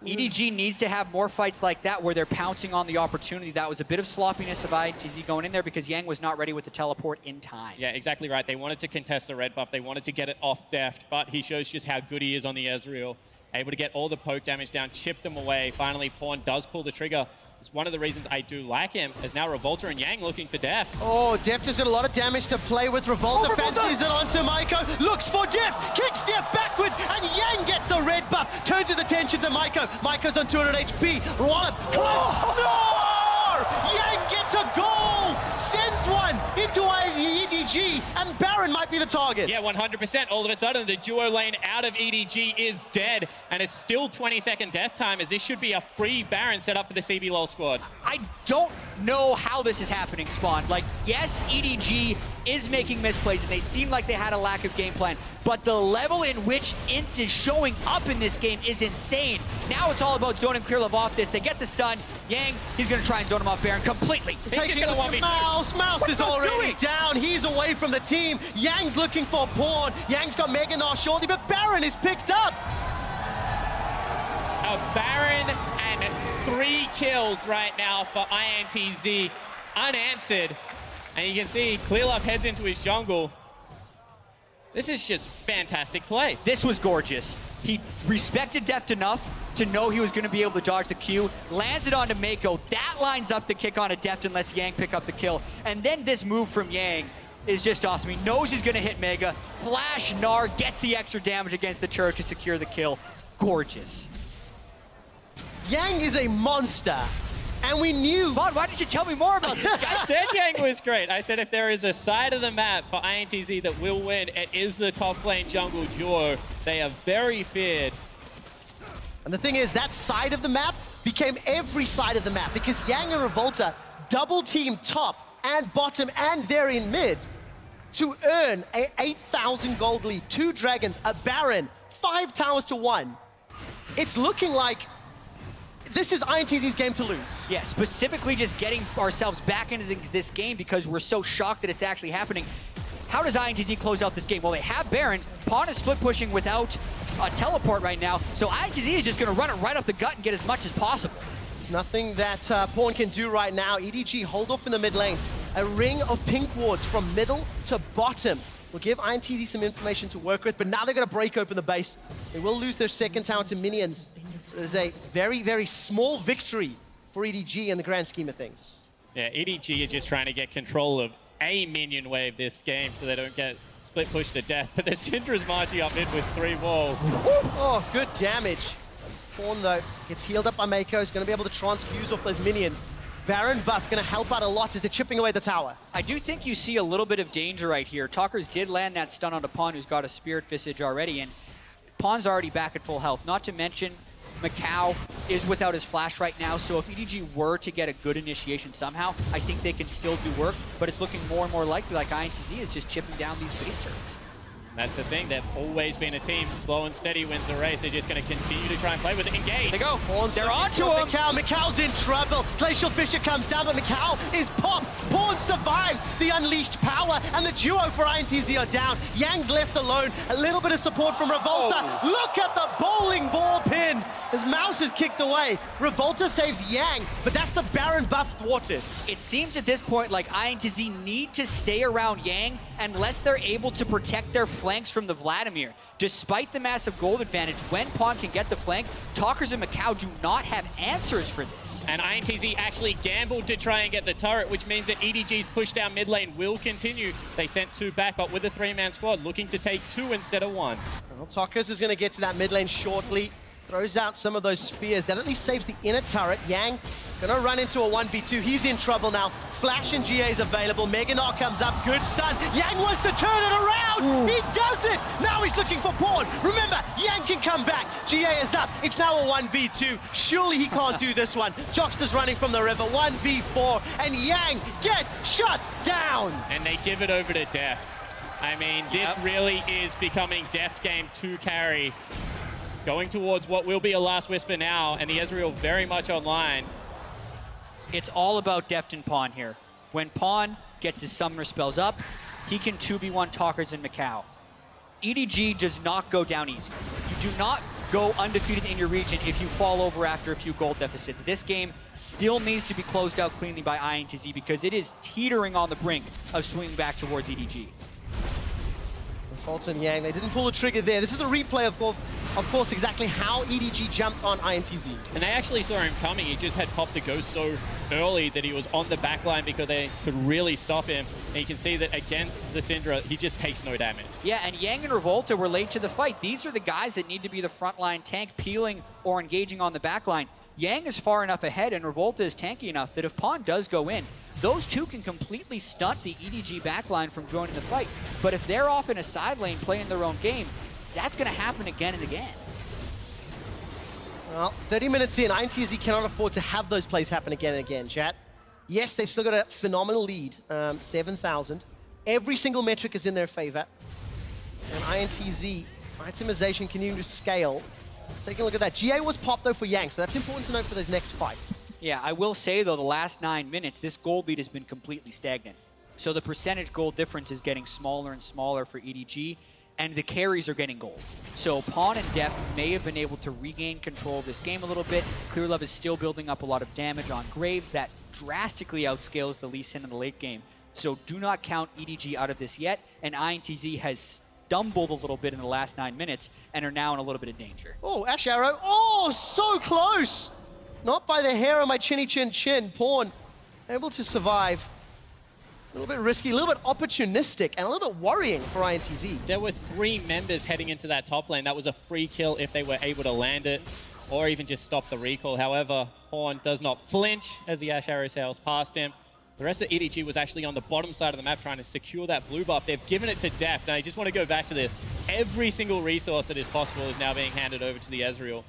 EDG needs to have more fights like that where they're pouncing on the opportunity. That was a bit of sloppiness of iNTZ going in there because Yang was not ready with the teleport in time. Yeah, exactly right. They wanted to contest the red buff. They wanted to get it off Deft, but he shows just how good he is on the Ezreal. Able to get all the poke damage down, chip them away. Finally, Pawn does pull the trigger. It's one of the reasons I do like him, as now Revolta and Yang looking for Deft. Oh, Deft has got a lot of damage to play with. Revolta fancies it onto Meiko. Looks for Deft. Kicks Deft backwards, and Yang gets the red buff. Turns his attention to Meiko. Meiko's on 200 HP. Wallop. No! Yang gets a goal. Sends one into EDG, and Baron might be the target. Yeah, 100%. All of a sudden, the duo lane out of EDG is dead, and it's still 20-second death time, as this should be a free Baron set up for the CB LOL squad. I don't know how this is happening, Spawn. Like, yes, EDG is making misplays, and they seem like they had a lack of game plan, but the level in which Ince is showing up in this game is insane. Now it's all about zoning ClearLove off this. They get the stun. Yang, he's going to try and zone him off Baron completely. Taking a look at Mouse. Mouse is already down. He's away from the team. Yang's looking for Pawn. Yang's got Gnar shortly, but Baron is picked up. A Baron and 3 kills right now for iNTZ, unanswered. And you can see ClearLove heads into his jungle. This is just fantastic play. This was gorgeous. He respected Deft enough to know he was going to be able to dodge the Q, lands it onto Meiko. That lines up the kick onto Deft and lets Yang pick up the kill. And then this move from Yang is just awesome. He knows he's going to hit Mega. Flash Gnar gets the extra damage against the turret to secure the kill. Gorgeous. Yang is a monster, and we knew. Spawn, why didn't you tell me more about this guy? I said Yang was great. I said if there is a side of the map for iNTZ that will win, it is the top lane jungle duo. They are very feared. And the thing is, that side of the map became every side of the map, because Yang and Revolta double team top and bottom and they're in mid to earn a 8,000 gold lead, 2 dragons, a Baron, 5 towers to 1. It's looking like this is iNTZ's game to lose. Yeah, specifically just getting ourselves back into this game because we're so shocked that it's actually happening. How does iNTZ close out this game? Well, they have Baron. Pawn is split pushing without a teleport right now, so iNTZ is just going to run it right up the gut and get as much as possible. There's nothing that Pawn can do right now. EDG hold off in the mid lane. A ring of pink wards from middle to bottom will give iNTZ some information to work with, but now they're going to break open the base. They will lose their second tower to minions. There's a very, very small victory for EDG in the grand scheme of things. Yeah, EDG are just trying to get control of a minion wave this game so they don't get split pushed to death. But the Syndra's marching up in with 3 walls. Oh, good damage. Pawn, though, gets healed up by Meiko. He's going to be able to transfuse off those minions. Baron buff going to help out a lot as they're chipping away the tower. I do think you see a little bit of danger right here. Tockers did land that stun onto Pawn, who's got a Spirit Visage already, and Pawn's already back at full health. Not to mention, micaO is without his flash right now, so if EDG were to get a good initiation somehow, I think they can still do work, but it's looking more and more likely like iNTZ is just chipping down these base turrets. That's the thing, they've always been a team. Slow and steady wins the race. They're just going to continue to try and play with it. Engage. They go. Pawn's They're onto him. micaO's in trouble. Glacial Fissure comes down, but micaO is popped. Pawn survives the unleashed power, and the duo for iNTZ are down. Yang's left alone. A little bit of support from Revolta. Oh. Look at the bowling ball pin. His mouse is kicked away. Revolta saves Yang, but that's the Baron buff thwarted. It seems at this point like iNTZ need to stay around Yang unless they're able to protect their flanks from the Vladimir. Despite the massive gold advantage, when Pawn can get the flank, tockers and micaO do not have answers for this. And iNTZ actually gambled to try and get the turret, which means that EDG's push down mid lane will continue. They sent 2 back, but with a 3-man squad, looking to take 2 instead of 1. Well, tockers is going to get to that mid lane shortly. Throws out some of those spears. That at least saves the inner turret. Yang gonna run into a 1v2. He's in trouble now. Flash and GA is available. Gnar comes up. Good stun. Yang wants to turn it around. Ooh. He does it. Now he's looking for Pawn. Remember, Yang can come back. GA is up. It's now a 1v2. Surely he can't do this one. Jockster's running from the river. 1v4. And Yang gets shut down. And they give it over to Deft. I mean, this really is becoming Deft's game to carry. Going towards what will be a last whisper now, and the Ezreal very much online. It's all about Deft and Pawn here. When Pawn gets his summoner spells up, he can 2v1 tockers and micaO. EDG does not go down easy. You do not go undefeated in your region if you fall over after a few gold deficits. This game still needs to be closed out cleanly by iNTZ because it is teetering on the brink of swinging back towards EDG. Revolta and Yang, they didn't pull the trigger there. This is a replay of course, exactly how EDG jumped on iNTZ. And they actually saw him coming. He just had popped the ghost so early that he was on the back line because they could really stop him. And you can see that against the Syndra, he just takes no damage. Yeah, and Yang and Revolta were late to the fight. These are the guys that need to be the frontline tank, peeling or engaging on the back line. Yang is far enough ahead and Revolta is tanky enough that if Pawn does go in, those two can completely stunt the EDG backline from joining the fight. But if they're off in a side lane playing their own game, that's going to happen again and again. Well, 30 minutes in, iNTZ cannot afford to have those plays happen again and again, chat. Yes, they've still got a phenomenal lead, 7,000. Every single metric is in their favor. And iNTZ, itemization continuing to scale. Taking a look at that. GA was popped, though, for Yang, so that's important to know for those next fights. Yeah, I will say, though, the last 9 minutes, this gold lead has been completely stagnant. So the percentage gold difference is getting smaller and smaller for EDG, and the carries are getting gold. So Pawn and Deft may have been able to regain control of this game a little bit. ClearLove is still building up a lot of damage on Graves. That drastically outscales the Lee Sin in the late game. So do not count EDG out of this yet, and iNTZ has stumbled a little bit in the last 9 minutes and are now in a little bit of danger. Oh, Ashe arrow. Oh, so close! Not by the hair of my chinny chin chin. Pawn able to survive. A little bit risky, a little bit opportunistic, and a little bit worrying for iNTZ. There were 3 members heading into that top lane. That was a free kill if they were able to land it, or even just stop the recall. However, Pawn does not flinch as the Ashe arrow sails past him. The rest of EDG was actually on the bottom side of the map trying to secure that blue buff. They've given it to Deft. Now, I just want to go back to this. Every single resource that is possible is now being handed over to the Ezreal.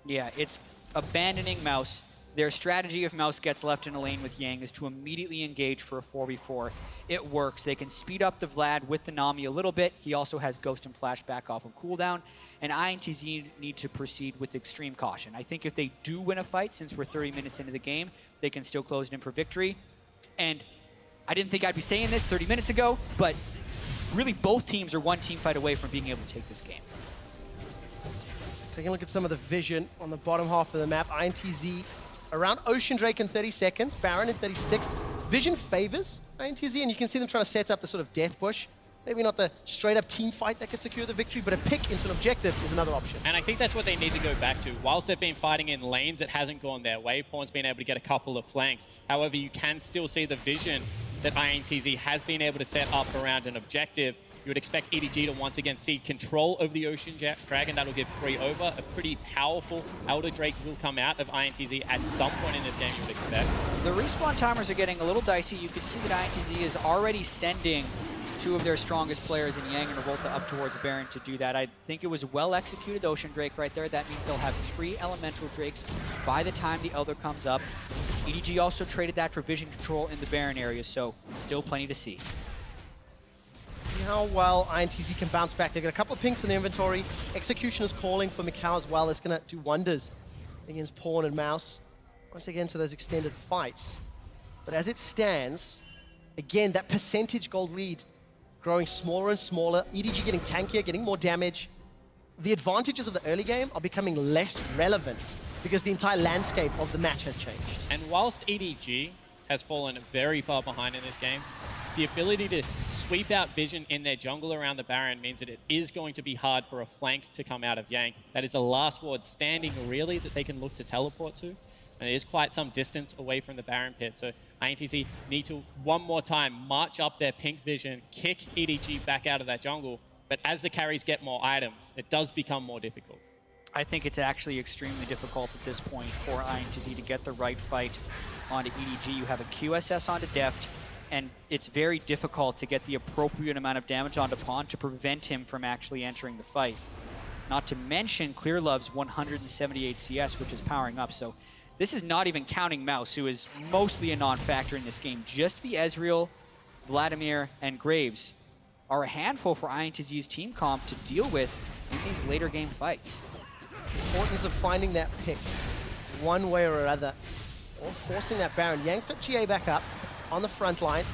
Yeah, it's abandoning Mouse. Their strategy, if Mouse gets left in a lane with Yang, is to immediately engage for a 4v4. It works. They can speed up the Vlad with the Nami a little bit. He also has Ghost and Flash back off of cooldown. And iNTZ need to proceed with extreme caution. I think if they do win a fight, since we're 30 minutes into the game, they can still close it in for victory. And I didn't think I'd be saying this 30 minutes ago, but really both teams are one team fight away from being able to take this game. Taking a look at some of the vision on the bottom half of the map. iNTZ around Ocean Drake in 30 seconds, Baron in 36. Vision favors iNTZ, and you can see them trying to set up the sort of death push. Maybe not the straight-up team fight that could secure the victory, but a pick into an objective is another option. And I think that's what they need to go back to. Whilst they've been fighting in lanes, it hasn't gone their way. Pawn's been able to get a couple of flanks. However, you can still see the vision that iNTZ has been able to set up around an objective. You would expect EDG to once again cede control over the Ocean Dragon. That'll give 3 over. A pretty powerful Elder Drake will come out of iNTZ at some point in this game, you would expect. The respawn timers are getting a little dicey. You can see that iNTZ is already sending 2 of their strongest players in Yang and Revolta up towards Baron to do that. I think it was well executed Ocean Drake right there. That means they'll have 3 Elemental Drakes by the time the Elder comes up. EDG also traded that for vision control in the Baron area, so still plenty to see. See how well iNTZ can bounce back. They've got a couple of pinks in the inventory. Execution is calling for micaO as well. It's going to do wonders against Pawn and Mouse once they get into those extended fights. But as it stands, again, that percentage gold lead growing smaller and smaller. EDG getting tankier, getting more damage. The advantages of the early game are becoming less relevant because the entire landscape of the match has changed. And whilst EDG has fallen very far behind in this game, the ability to sweep out vision in their jungle around the Baron means that it is going to be hard for a flank to come out of Yang. That is a last ward standing really that they can look to teleport to. And it is quite some distance away from the Baron pit. So iNTZ need to, one more time, march up their pink vision, kick EDG back out of that jungle. But as the carries get more items, it does become more difficult. I think it's actually extremely difficult at this point for iNTZ to get the right fight onto EDG. You have a QSS onto Deft, and it's very difficult to get the appropriate amount of damage onto Pawn to prevent him from actually entering the fight. Not to mention ClearLove's 178 CS, which is powering up. So this is not even counting Mouse, who is mostly a non-factor in this game. Just the Ezreal, Vladimir, and Graves are a handful for iNTZ's team comp to deal with in these later game fights. The importance of finding that pick one way or another, or forcing that Baron. Yang's got GA back up on the front line.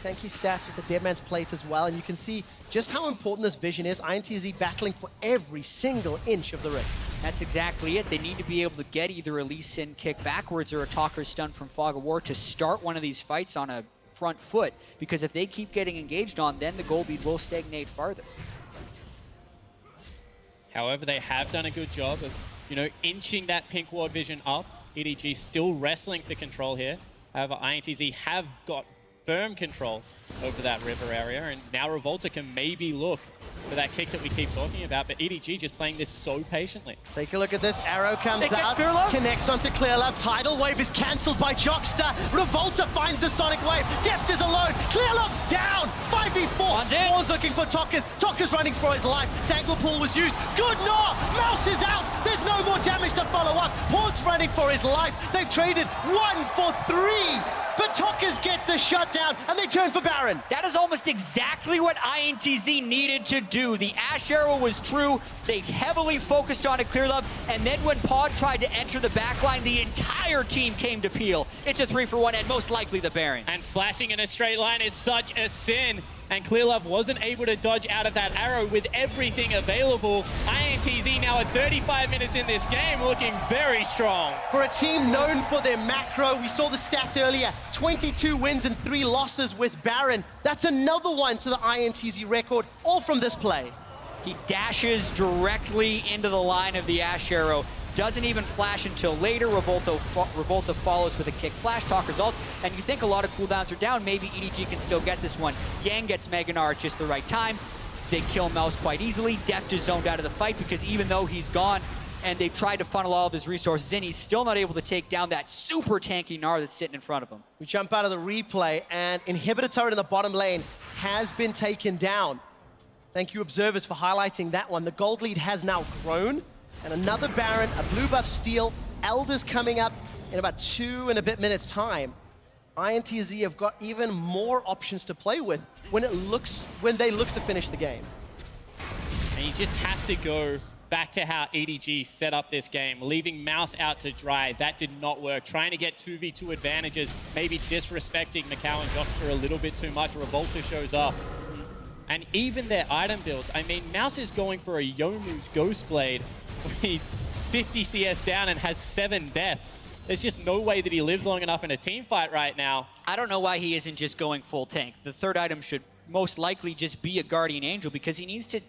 Tanky stats with the Deadman's Plate as well, and you can see just how important this vision is. iNTZ battling for every single inch of the race. That's exactly it. They need to be able to get either a Lee Sin kick backwards or a Talker stun from Fog of War to start one of these fights on a front foot, because if they keep getting engaged on, then the gold lead will stagnate farther. However, they have done a good job of, inching that pink ward vision up. EDG still wrestling for control here. However, iNTZ have got firm control over that river area, and now Revolta can maybe look for that kick that we keep talking about, but EDG just playing this so patiently. Take a look at this. Arrow comes out, ClearLove. connects onto ClearLove. Tidal Wave is cancelled by Jockster. Revolta finds the Sonic Wave. Deft is alone. ClearLove's down. 5v4. Pawn's looking for tockers. Tockers running for his life. Sanguine Pool was used. Good Gnar. Mouse is out. There's no more damage to follow up. Pawn's running for his life. They've traded 1 for 3. But Tockers gets the shutdown, and they turn for Baron. That is almost exactly what iNTZ needed to do. The Ashe arrow was true. They heavily focused on it, ClearLove, and then when Pod tried to enter the backline, the entire team came to peel. It's a 3-for-1, and most likely the Baron. And flashing in a straight line is such a sin. And ClearLove wasn't able to dodge out of that arrow with everything available. iNTZ now at 35 minutes in this game, looking very strong. For a team known for their macro, we saw the stats earlier, 22 wins and 3 losses with Baron. That's another one to the iNTZ record, all from this play. He dashes directly into the line of the Ashe arrow. Doesn't even flash until later. Revolta follows with a kick flash, Talker results, and you think a lot of cooldowns are down, maybe EDG can still get this one. Yang gets Gnar at just the right time. They kill Mouse quite easily. Deft is zoned out of the fight because even though he's gone and they've tried to funnel all of his resources in, he's still not able to take down that super tanky Gnar that's sitting in front of him. We jump out of the replay, and Inhibitor turret in the bottom lane has been taken down. Thank you, observers, for highlighting that one. The gold lead has now grown. And another Baron, a blue buff steal, Elders coming up in about 2 and a bit minutes time. iNTZ have got even more options to play with when they look to finish the game. And you just have to go back to how EDG set up this game, leaving Mouse out to dry. That did not work. Trying to get 2v2 advantages, maybe disrespecting micaO and Jockster a little bit too much. Revolta shows up. And even their item builds, I mean, Mouse is going for a Youmuu's Ghostblade. He's 50 CS down and has 7 deaths. There's just no way that he lives long enough in a team fight right now. I don't know why he isn't just going full tank. The third item should most likely just be a Guardian Angel because he needs to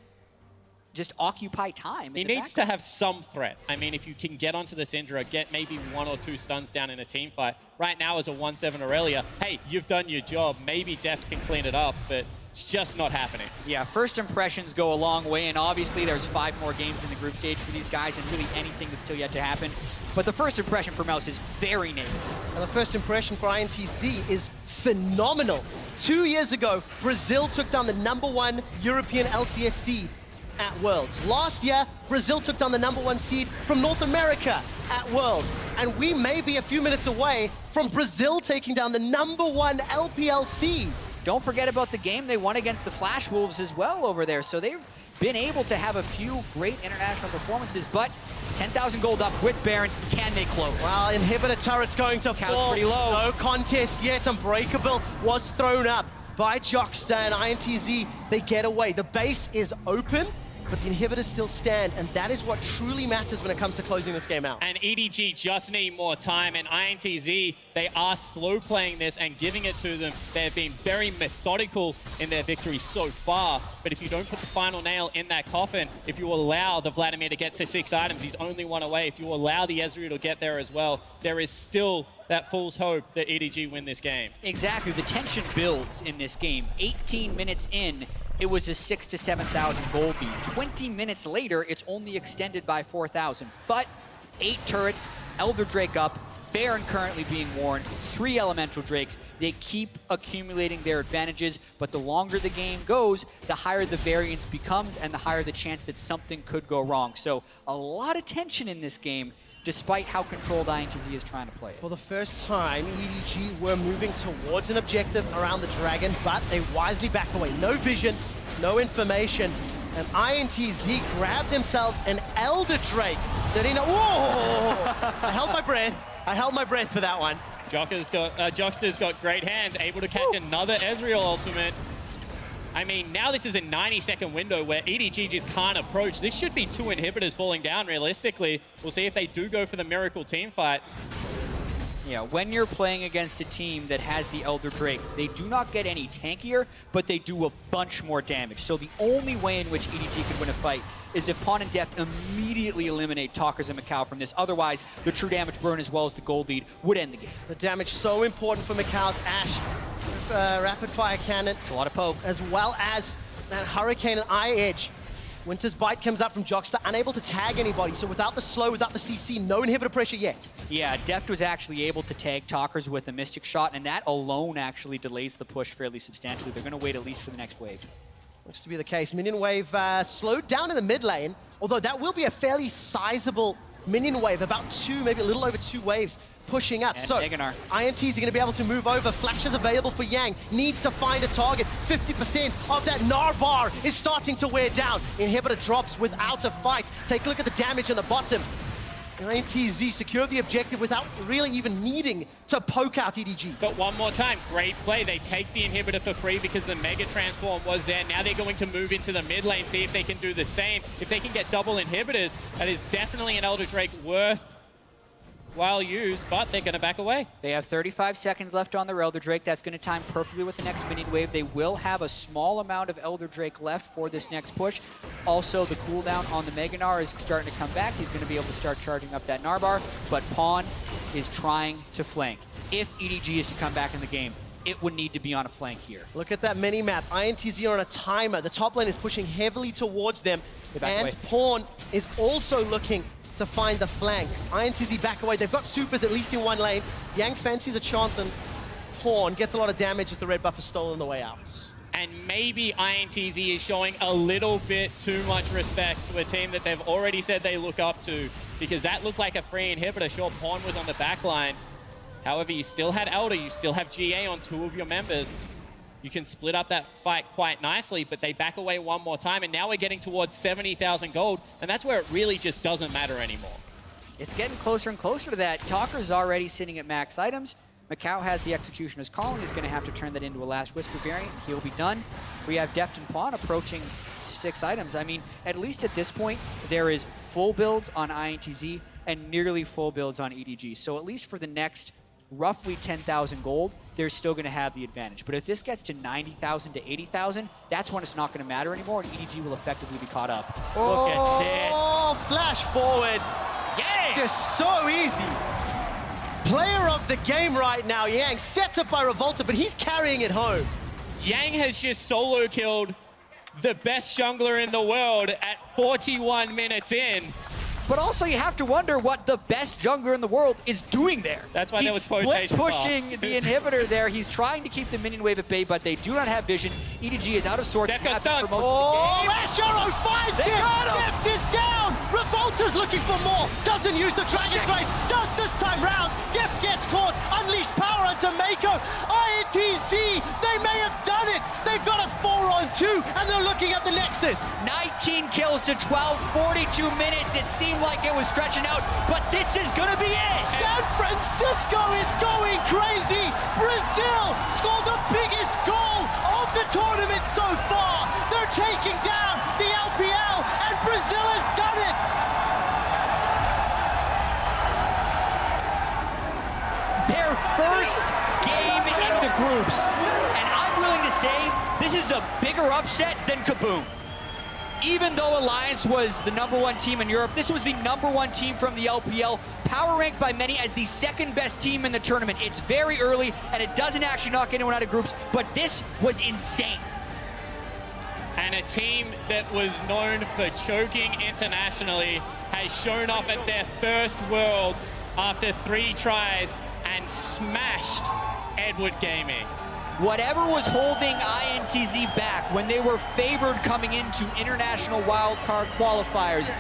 just occupy time. He needs to have some threat. I mean, if you can get onto the Syndra, get maybe 1 or 2 stuns down in a team fight. Right now as a 1-7 Irelia, hey, you've done your job. Maybe Deft can clean it up, but It's just not happening. Yeah, first impressions go a long way, and obviously there's 5 more games in the group stage for these guys, and really anything is still yet to happen. But the first impression for Mouse is very negative. And the first impression for iNTZ is phenomenal. 2 years ago, Brazil took down the #1 European LCS seed at Worlds. Last year, Brazil took down the #1 seed from North America at Worlds. And we may be a few minutes away from Brazil taking down the #1 LPL seeds. Don't forget about the game they won against the Flash Wolves as well over there. So they've been able to have a few great international performances, but 10,000 gold up with Baron. Can they close? Well, inhibitor turret's going to Count's fall. pretty low. No contest yet. Unbreakable was thrown up by Jockster, and iNTZ, they get away. The base is open, but the inhibitors still stand, and that is what truly matters when it comes to closing this game out. And EDG just need more time, and iNTZ, they are slow playing this and giving it to them. They've been very methodical in their victory so far, but if you don't put the final nail in that coffin, if you allow the Vladimir to get to 6 items, he's only 1 away. If you allow the Ezreal to get there as well, there is still that fool's hope that EDG win this game. Exactly, the tension builds in this game. 18 minutes in, it was a 6,000 to 7,000 gold lead. 20 minutes later, it's only extended by 4,000. But 8 turrets, Elder Drake up, Baron currently being worn, 3 Elemental Drakes. They keep accumulating their advantages, but the longer the game goes, the higher the variance becomes and the higher the chance that something could go wrong. So a lot of tension in this game, despite how controlled iNTZ is trying to play it. For the first time, EDG were moving towards an objective around the Dragon, but they wisely back away. No vision, no information, and iNTZ grabbed themselves an Elder Drake. Whoa! I held my breath. I held my breath for that one. Jockster's got great hands, able to catch another Ezreal ultimate. I mean, now this is a 90-second window where EDG just can't approach. This should be 2 inhibitors falling down realistically. We'll see if they do go for the Miracle team fight. Yeah, when you're playing against a team that has the Elder Drake, they do not get any tankier, but they do a bunch more damage. So the only way in which EDG could win a fight is if Pawn and Deft immediately eliminate Tockers and micaO from this. Otherwise, the true damage burn as well as the gold lead would end the game. The damage so important for micaO's Ashe. Rapid fire cannon. It's a lot of poke. As well as that Hurricane and Eye Edge. Winter's Bite comes up from Jockster, unable to tag anybody. So without the slow, without the CC, no inhibitor pressure yet. Yeah, Deft was actually able to tag Tockers with a Mystic Shot, and that alone actually delays the push fairly substantially. They're going to wait at least for the next wave. Looks to be the case. Minion wave slowed down in the mid lane, although that will be a fairly sizable minion wave, about 2, maybe a little over 2 waves pushing up. And so Gnar. iNTZ are going to be able to move over. Flash is available for Yang. Needs to find a target. 50% of that Gnar bar is starting to wear down. Inhibitor drops without a fight. Take a look at the damage on the bottom. iNTZ secure the objective without really even needing to poke out EDG. But one more time, great play. They take the inhibitor for free because the Mega Transform was there. Now they're going to move into the mid lane, see if they can do the same. If they can get double inhibitors, that is definitely an Elder Drake worthwhile use, but they're going to back away. They have 35 seconds left on their Elder Drake. That's going to time perfectly with the next minion wave. They will have a small amount of Elder Drake left for this next push. Also, the cooldown on the Mega Gnar is starting to come back. He's going to be able to start charging up that Gnar bar, but Pawn is trying to flank. If EDG is to come back in the game, it would need to be on a flank here. Look at that mini-map. iNTZ are on a timer. The top lane is pushing heavily towards them, and away. Pawn is also looking to find the flank. iNTZ back away. They've got supers at least in one lane. Yang fancies a chance, and Pawn gets a lot of damage as the red buff is stolen on the way out. And maybe iNTZ is showing a little bit too much respect to a team that they've already said they look up to, because that looked like a free inhibitor. Sure, Pawn was on the back line. However, you still had Elder, you still have GA on 2 of your members. You can split up that fight quite nicely, but they back away one more time, and now we're getting towards 70,000 gold, and that's where it really just doesn't matter anymore. It's getting closer and closer to that. Talker's already sitting at max items. micaO has the Executioner's Calling. He's going to have to turn that into a Last Whisper variant. He'll be done. We have Deft and Pawn approaching 6 items. I mean, at least at this point, there is full builds on iNTZ and nearly full builds on EDG. So at least for the next roughly 10,000 gold, they're still going to have the advantage. But if this gets to 90,000 to 80,000, that's when it's not going to matter anymore, and EDG will effectively be caught up. Look at this. Oh, flash forward. Yang! Just so easy. Player of the game right now, Yang. Sets up by Revolta, but he's carrying it home. Yang has just solo killed the best jungler in the world at 41 minutes in. But also, you have to wonder what the best jungler in the world is doing there. That's why there was quotation He's pushing marks. the inhibitor there. He's trying to keep the minion wave at bay, but they do not have vision. EDG is out of sorts. Deft got stunned. Oh, Ashe Arrow finds They him! got him! Deft is down! Revolta's looking for more! Doesn't use the Dragon Blade! Does this time round! Deft gets caught! Unleashed power onto Meiko! iNTZ! They may have done it! They've got a 4-on-2, and they're looking at the Nexus! 19 kills to 12, 42 minutes. It seemed like it was stretching out, but this is gonna be it. San Francisco is going crazy! Brazil scored the biggest goal of the tournament so far! They're taking down the LPL, and Brazil has done it! Their first game in the groups, and I'm willing to say this is a bigger upset than Kaboom. Even though Alliance was the #1 team in Europe, this was the #1 team from the LPL, power ranked by many as the second best team in the tournament. It's very early, and it doesn't actually knock anyone out of groups, but this was insane. And a team that was known for choking internationally has shown up at their first Worlds after 3 tries and smashed Edward Gaming. Whatever was holding iNTZ back when they were favored coming into international wildcard qualifiers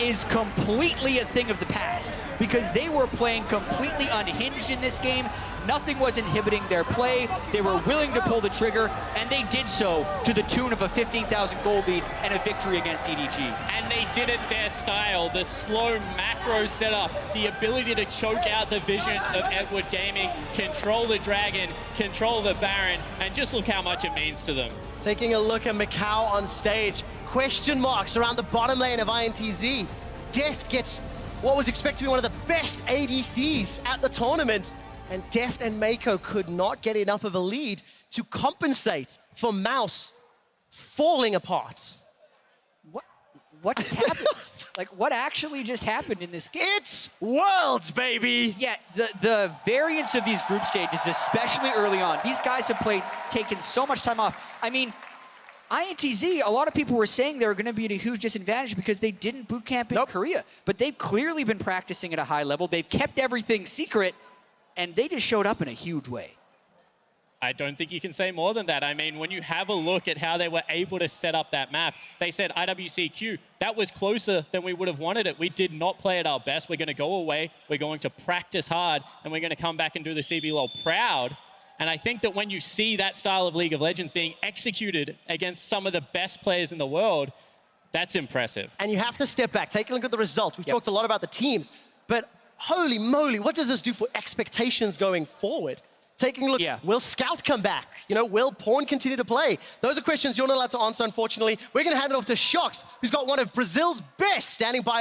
is completely a thing of the past, because they were playing completely unhinged in this game. Nothing was inhibiting their play. They were willing to pull the trigger, and they did so to the tune of a 15,000 gold lead and a victory against EDG. And they did it their style, the slow macro setup, the ability to choke out the vision of Edward Gaming, control the Dragon, control the Baron, and just look how much it means to them. Taking a look at micaO on stage, question marks around the bottom lane of iNTZ. Deft gets what was expected to be one of the best ADCs at the tournament, and Deft and Meiko could not get enough of a lead to compensate for Mouse falling apart. What happened? Like, what actually just happened in this game? It's Worlds, baby! Yeah, the variance of these group stages, especially early on, these guys have taken so much time off. I mean, iNTZ, a lot of people were saying they were going to be at a huge disadvantage because they didn't boot camp in Korea. But they've clearly been practicing at a high level. They've kept everything secret, and they just showed up in a huge way. I don't think you can say more than that. I mean, when you have a look at how they were able to set up that map, they said IWCQ, that was closer than we would have wanted it. We did not play at our best. We're going to go away. We're going to practice hard, and we're going to come back and do the CBLOL proud. And I think that when you see that style of League of Legends being executed against some of the best players in the world, that's impressive. And you have to step back. Take a look at the results. We've talked a lot about the teams, but holy moly, what does this do for expectations going forward? Taking a look, will Scout come back? You know, will Pawn continue to play? Those are questions you're not allowed to answer, unfortunately. We're going to hand it off to Shox, who's got one of Brazil's best standing by